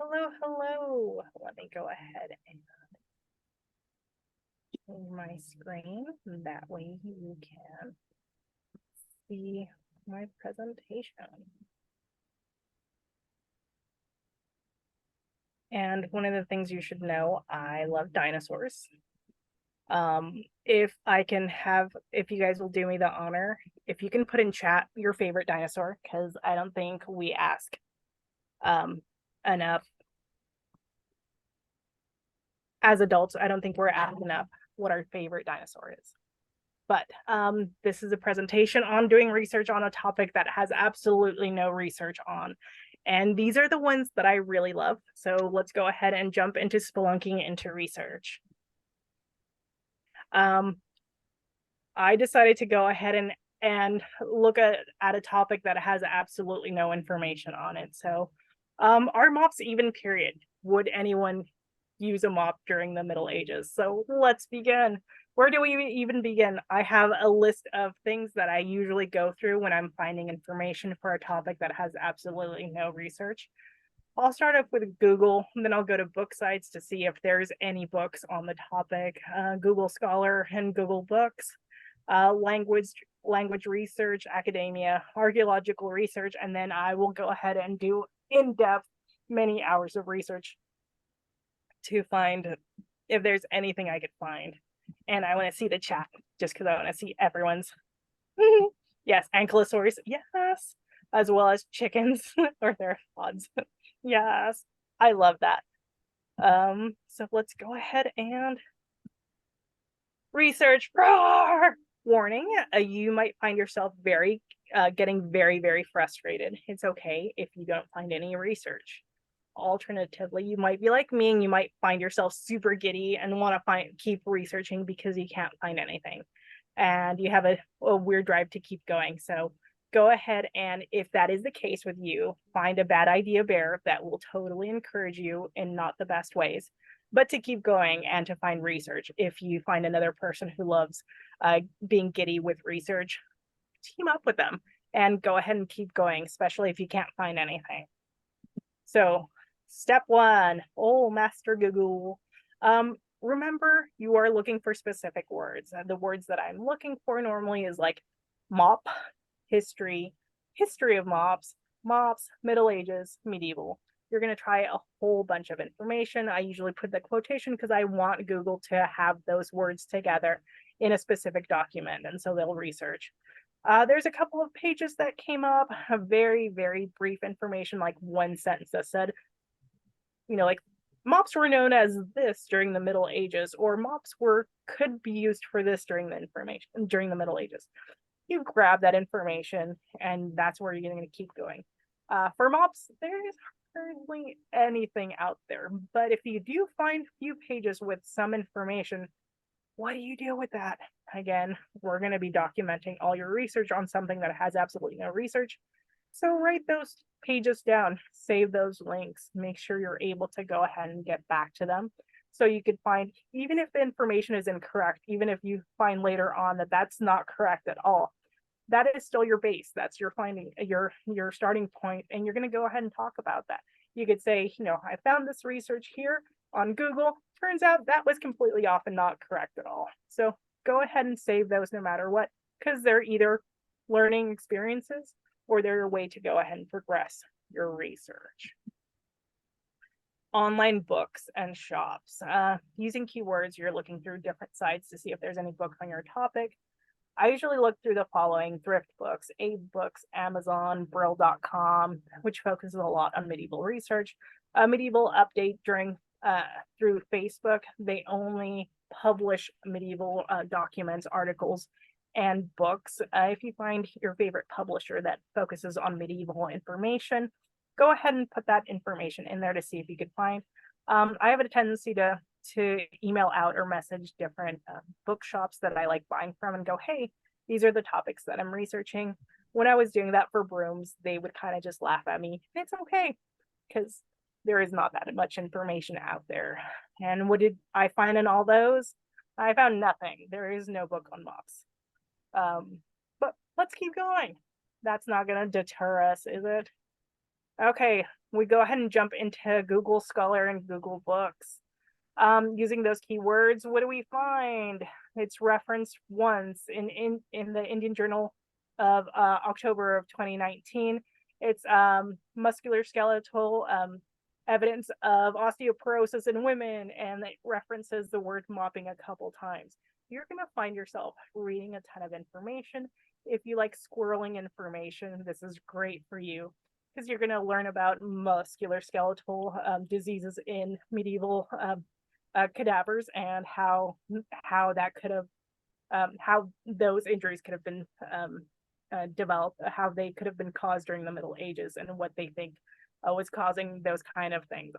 Hello, hello. Let me go ahead and change my screen. That way you can see my presentation. And one of the things you should know, I love dinosaurs. If you guys will do me the honor, if you can put in chat your favorite dinosaur, because I don't think we ask enough as adults. I don't think we're asked enough what our favorite dinosaur is. But this is a presentation on doing research on a topic that has absolutely no research on. And these are the ones that I really love. So let's go ahead and jump into spelunking into research. I decided to go ahead and look at a topic that has absolutely no information on it. So are mops even, period? Would anyone use a mop during the Middle Ages? So let's begin. Where do we even begin? I have a list of things that I usually go through when I'm finding information for a topic that has absolutely no research. I'll start off with Google, and then I'll go to book sites to see if there's any books on the topic. Google Scholar and Google Books, language research, academia, archaeological research, and then I will go ahead and do in-depth many hours of research to find if there's anything I could find. And I want to see the chat just because I want to see everyone's. Yes, ankylosaurs, yes, as well as chickens or theropods. Yes, I love that. So let's go ahead and research. Roar! Warning, you might find yourself getting very frustrated. It's okay if you don't find any research. Alternatively, you might be like me and you might find yourself super giddy and want to keep researching because you can't find anything. And you have a weird drive to keep going. So go ahead and if that is the case with you, find a bad idea bear that will totally encourage you in not the best ways, but to keep going and to find research. If you find another person who loves being giddy with research, team up with them and go ahead and keep going, especially if you can't find anything. So step one, Master Google. Remember, you are looking for specific words. The words that I'm looking for normally is like mop, history of mops, Middle Ages, medieval. You're going to try a whole bunch of information. I usually put the quotation because I want Google to have those words together in a specific document, and so they'll research. There's a couple of pages that came up, a very brief information, like one sentence that said, like mops were known as this during the Middle Ages, or mops could be used for this during the Middle Ages. You grab that information, and that's where you're going to keep going. For mops, there is hardly anything out there, but if you do find a few pages with some information, what do you do with that? Again, we're going to be documenting all your research on something that has absolutely no research. So write those pages down, save those links, make sure you're able to go ahead and get back to them. So you could find, even if the information is incorrect, even if you find later on that that's not correct at all, that is still your base. That's your finding, your starting point, and you're going to go ahead and talk about that. You could say, I found this research here on Google. Turns out that was completely off and not correct at all. So go ahead and save those no matter what, because they're either learning experiences or they're a way to go ahead and progress your research. Online books and shops. Using keywords, you're looking through different sites to see if there's any books on your topic. I usually look through the following: Thrift Books, Abe Books, Amazon, Brill.com, which focuses a lot on medieval research. Medieval Update through Facebook. They only publish medieval documents, articles, and books. If you find your favorite publisher that focuses on medieval information, go ahead and put that information in there to see if you could find. I have a tendency to email out or message different bookshops that I like buying from and go, hey, these are the topics that I'm researching. When I was doing that for brooms, they would kind of just laugh at me. It's okay, because there is not that much information out there. And what did I find in all those? I found nothing. There is no book on mops. But let's keep going. That's not going to deter us, is it? Okay, we go ahead and jump into Google Scholar and Google Books. Using those keywords, what do we find? It's referenced once in the Indian Journal of October of 2019. It's musculoskeletal evidence of osteoporosis in women, and it references the word mopping a couple times. You're going to find yourself reading a ton of information. If you like squirreling information, this is great for you because you're going to learn about musculoskeletal diseases in medieval cadavers and how that could have how those injuries could have been developed, how they could have been caused during the Middle Ages, and what they think was causing those kind of things.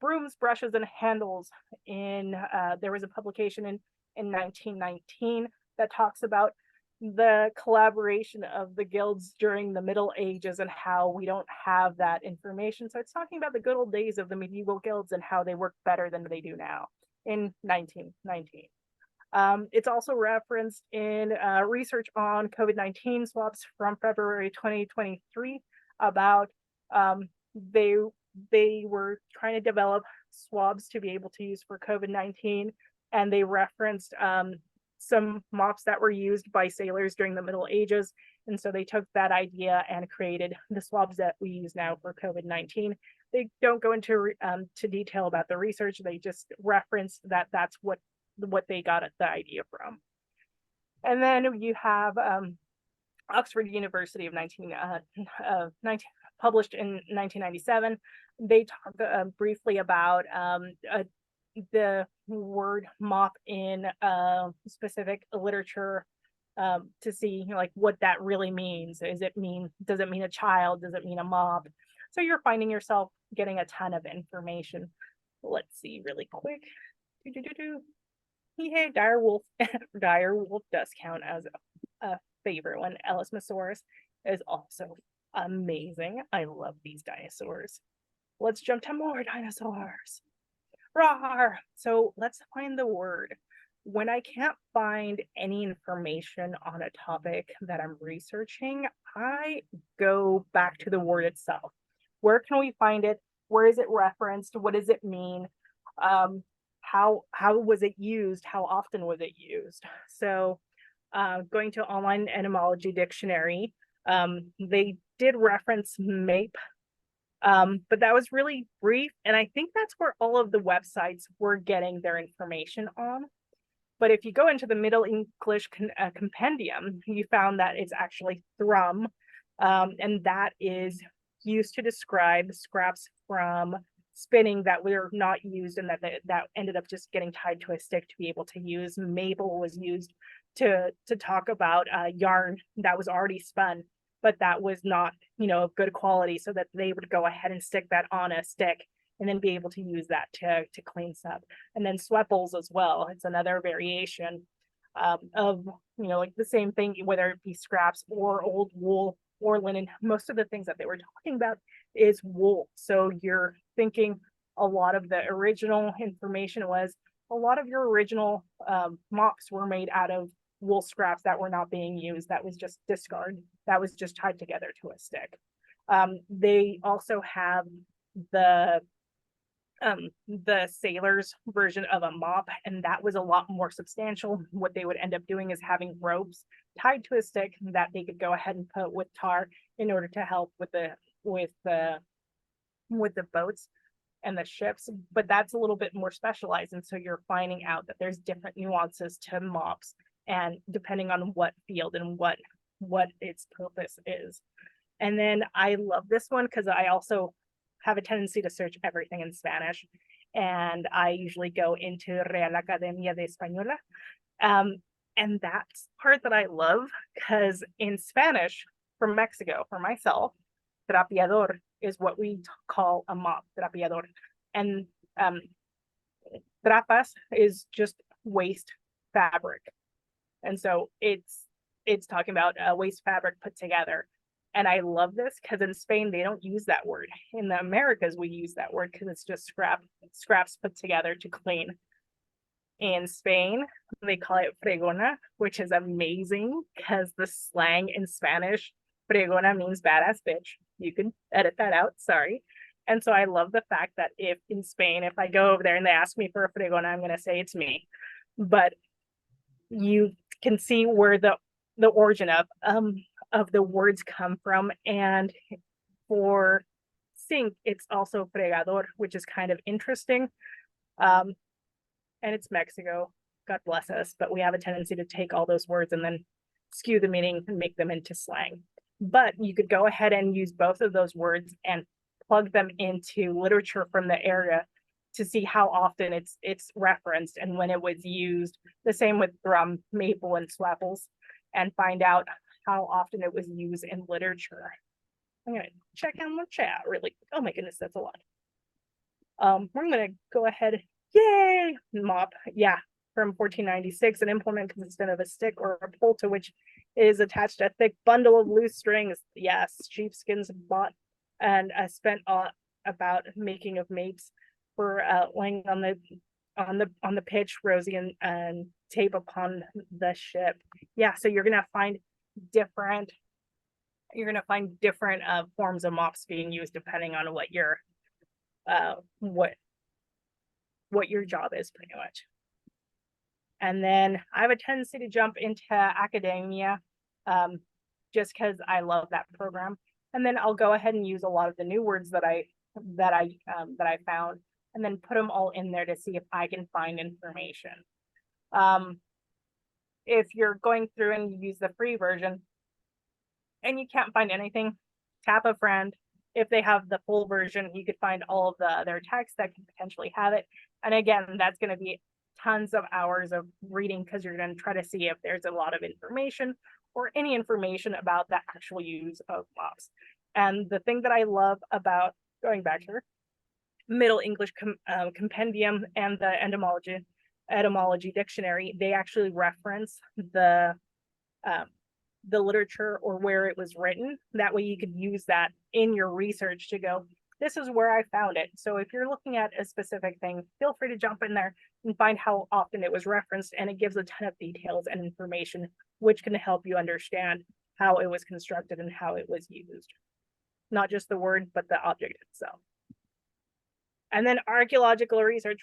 Brooms, brushes, and handles. There was a publication in 1919 that talks about the collaboration of the guilds during the Middle Ages and how we don't have that information. So it's talking about the good old days of the medieval guilds and how they work better than they do now in 1919. It's also referenced in research on COVID-19 swabs from February 2023 about they were trying to develop swabs to be able to use for COVID-19, and they referenced some mops that were used by sailors during the Middle Ages. And so they took that idea and created the swabs that we use now for COVID-19. They don't go into to detail about the research. They just reference that that's what they got the idea from. And then you have Oxford University of 19 published in 1997. They talk briefly about the word mop in specific literature to see like what that really means. Does it mean a child? Does it mean a mop? So you're finding yourself getting a ton of information. Let's see really quick. Hey, dire wolf. Dire wolf does count as a favorite one. Elasmosaurus is also amazing. I love these dinosaurs. Let's jump to more dinosaurs. Rawr! So let's find the word. When I can't find any information on a topic that I'm researching, I go back to the word itself. Where can we find it? Where is it referenced? What does it mean? How was it used? How often was it used? So going to Online Etymology Dictionary, they did reference MAPE, but that was really brief. And I think that's where all of the websites were getting their information on. But if you go into the Middle English compendium, you found that it's actually thrum, and that is used to describe scraps from spinning that were not used and that ended up just getting tied to a stick to be able to use. Maple was used to talk about yarn that was already spun, but that was not, of good quality, so that they would go ahead and stick that on a stick and then be able to use that to clean stuff. And then swepples as well. It's another variation of, like the same thing, whether it be scraps or old wool or linen. Most of the things that they were talking about is wool. So you're thinking a lot of the original information was a lot of your original mops were made out of wool scraps that were not being used. That was just discarded. That was just tied together to a stick. They also have the sailor's version of a mop, and that was a lot more substantial. What they would end up doing is having ropes tied to a stick that they could go ahead and put with tar in order to help with the boats and the ships. But that's a little bit more specialized, and so you're finding out that there's different nuances to mops, and depending on what field and what its purpose is. And then I love this one because I also have a tendency to search everything in Spanish, and I usually go into Real Academia de Española. And that's the part that I love, because in Spanish, from Mexico, for myself, trapeador is what we call a mop, trapeador. And trapas is just waste fabric. And so it's talking about waste fabric put together. And I love this because in Spain, they don't use that word. In the Americas, we use that word because it's just scraps put together to clean. In Spain, they call it fregona, which is amazing because the slang in Spanish, fregona means badass bitch. You can edit that out, sorry. And so I love the fact that if in Spain, if I go over there and they ask me for a fregona, I'm going to say it's me. But you can see where the origin of the words come from. And for sink, it's also fregador, which is kind of interesting. And it's Mexico, God bless us, but we have a tendency to take all those words and then skew the meaning and make them into slang. But you could go ahead and use both of those words and plug them into literature from the area to see how often it's referenced and when it was used. The same with drum, maple, and swapples, and find out how often it was used in literature. I'm gonna check on the chat really. Oh my goodness, that's a lot. I'm gonna go ahead. Yay! Mop. Yeah, from 1496, an implement consistent of a stick or a pole to which is attached a thick bundle of loose strings. Yes, sheepskins bought and spent about making of mapes for laying on the pitch, Rosie, and tape upon the ship. Yeah, so you're gonna find different forms of mops being used depending on what your job is, pretty much. And then I have a tendency to jump into academia, just because I love that program. And then I'll go ahead and use a lot of the new words that I found, and then put them all in there to see if I can find information. If you're going through and you use the free version and you can't find anything, tap a friend. If they have the full version, you could find all of the other texts that could potentially have it. And again, that's going to be tons of hours of reading because you're going to try to see if there's a lot of information or any information about the actual use of mops. And the thing that I love about going back here, Middle English Compendium and the etymology dictionary, they actually reference the literature or where it was written. That way you could use that in your research to go, this is where I found it. So if you're looking at a specific thing, feel free to jump in there and find how often it was referenced, and it gives a ton of details and information which can help you understand how it was constructed and how it was used. Not just the word, but the object itself. And then archaeological research,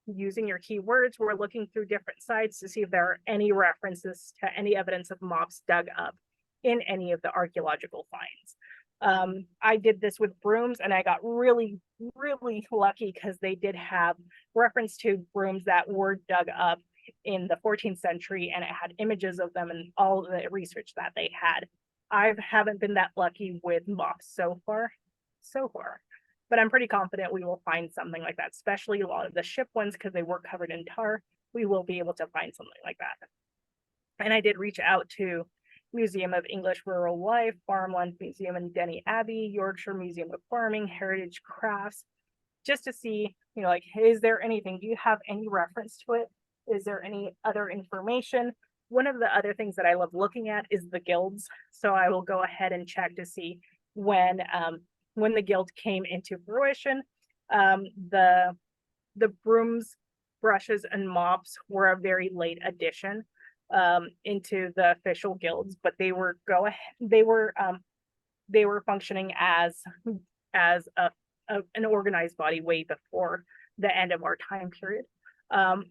using your keywords, we're looking through different sites to see if there are any references to any evidence of mops dug up in any of the archaeological finds. I did this with brooms, and I got really, really lucky because they did have reference to brooms that were dug up in the 14th century, and it had images of them and all the research that they had. I haven't been that lucky with mops so far, but I'm pretty confident we will find something like that, especially a lot of the ship ones, because they were covered in tar. We will be able to find something like that. And I did reach out to Museum of English Rural Life, Farmland Museum in Denny Abbey, Yorkshire Museum of Farming, Heritage Crafts, just to see, like, is there anything? Do you have any reference to it? Is there any other information? One of the other things that I love looking at is the guilds. So I will go ahead and check to see when the guild came into fruition. The brooms, brushes, and mops were a very late addition into the official guilds, but they were functioning as an organized body way before the end of our time period.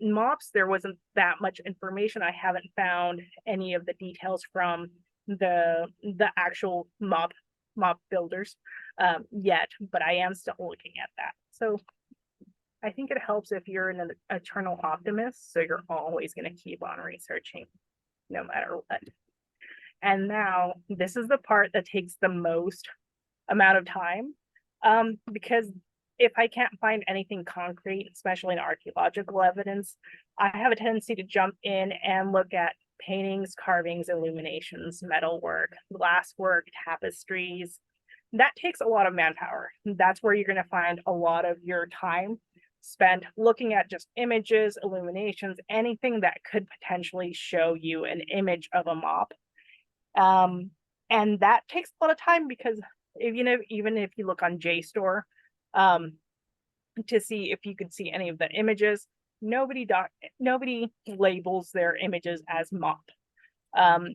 Mops, there wasn't that much information. I haven't found any of the details from the actual mop builders yet, but I am still looking at that. So I think it helps if you're an eternal optimist, so you're always going to keep on researching no matter what. And now this is the part that takes the most amount of time, because if I can't find anything concrete, especially in archaeological evidence, I have a tendency to jump in and look at paintings, carvings, illuminations, metalwork, glasswork, tapestries. That takes a lot of manpower. That's where you're going to find a lot of your time spent looking at just images, illuminations, anything that could potentially show you an image of a mop. And that takes a lot of time because even if you look on JSTOR to see if you could see any of the images, nobody labels their images as mop.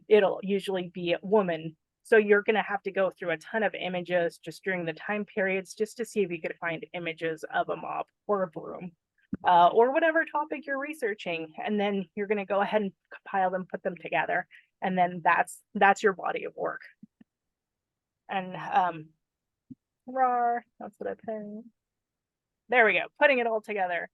It'll usually be a woman So you're going to have to go through a ton of images just during the time periods just to see if you could find images of a mop or a broom or whatever topic you're researching. And then you're going to go ahead and compile them, put them together. And then that's your body of work. And that's what I put. There we go, putting it all together.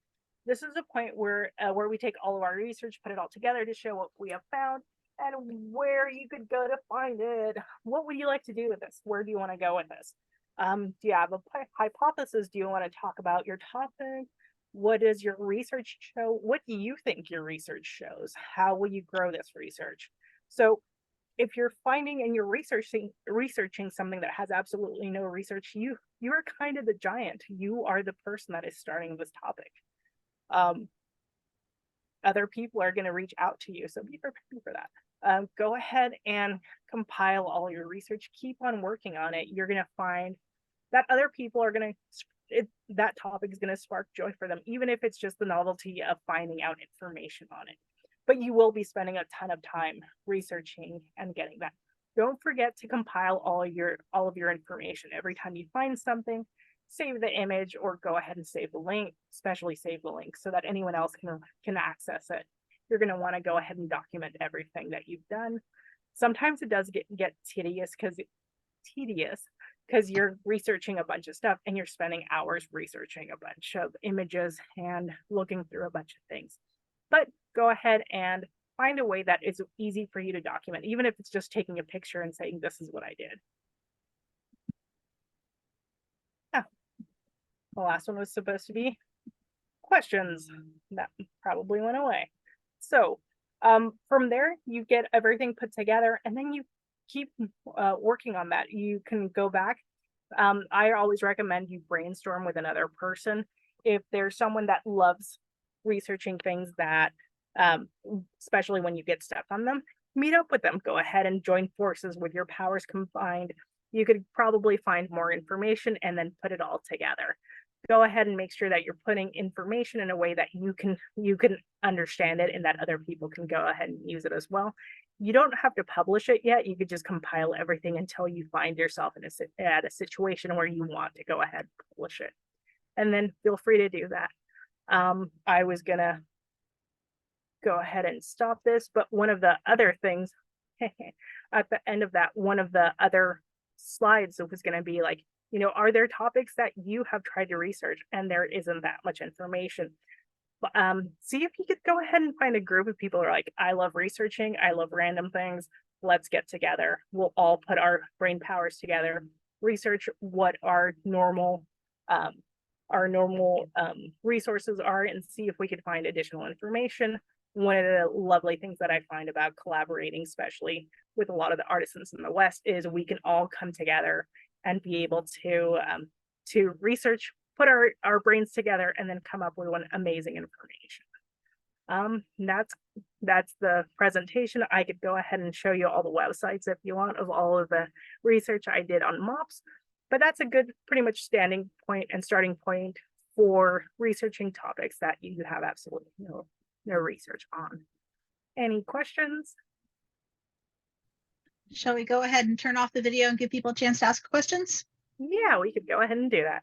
This is a point where we take all of our research, put it all together to show what we have found and where you could go to find it. What would you like to do with this? Where do you want to go with this? Do you have a hypothesis? Do you want to talk about your topic? What does your research show? What do you think your research shows? How will you grow this research? So if you're finding and you're researching something that has absolutely no research, you are kind of the giant. You are the person that is starting this topic. Other people are going to reach out to you, so be prepared for that. Go ahead and compile all your research. Keep on working on it. You're going to find that other people are going to, that topic is going to spark joy for them, even if it's just the novelty of finding out information on it. But you will be spending a ton of time researching and getting that. Don't forget to compile all of your information. Every time you find something, save the image or go ahead and save the link, especially save the link so that anyone else can access it. You're going to want to go ahead and document everything that you've done. Sometimes it does get tedious because you're researching a bunch of stuff and you're spending hours researching a bunch of images and looking through a bunch of things. But go ahead and find a way that is easy for you to document, even if it's just taking a picture and saying, this is what I did. The last one was supposed to be questions. That probably went away. So from there, you get everything put together and then you keep working on that. You can go back. I always recommend you brainstorm with another person. If there's someone that loves researching things that, especially when you get stuck on them, meet up with them. Go ahead and join forces with your powers combined. You could probably find more information and then put it all together. Go ahead and make sure that you're putting information in a way that you can understand it and that other people can go ahead and use it as well. You don't have to publish it yet. You could just compile everything until you find yourself at a situation where you want to go ahead and publish it. And then feel free to do that. I was gonna go ahead and stop this, but one of the other things at the end of that, one of the other slides was going to be like, are there topics that you have tried to research and there isn't that much information? See if you could go ahead and find a group of people who are like, I love researching, I love random things, let's get together. We'll all put our brain powers together, research what our normal resources are and see if we could find additional information. One of the lovely things that I find about collaborating, especially with a lot of the artisans in the West, is we can all come together and be able to research, put our brains together, and then come up with one amazing information. That's the presentation. I could go ahead and show you all the websites if you want of all of the research I did on mops, but that's a good pretty much standing point and starting point for researching topics that you have absolutely no research on. Any questions? Shall we go ahead and turn off the video and give people a chance to ask questions? Yeah, we could go ahead and do that.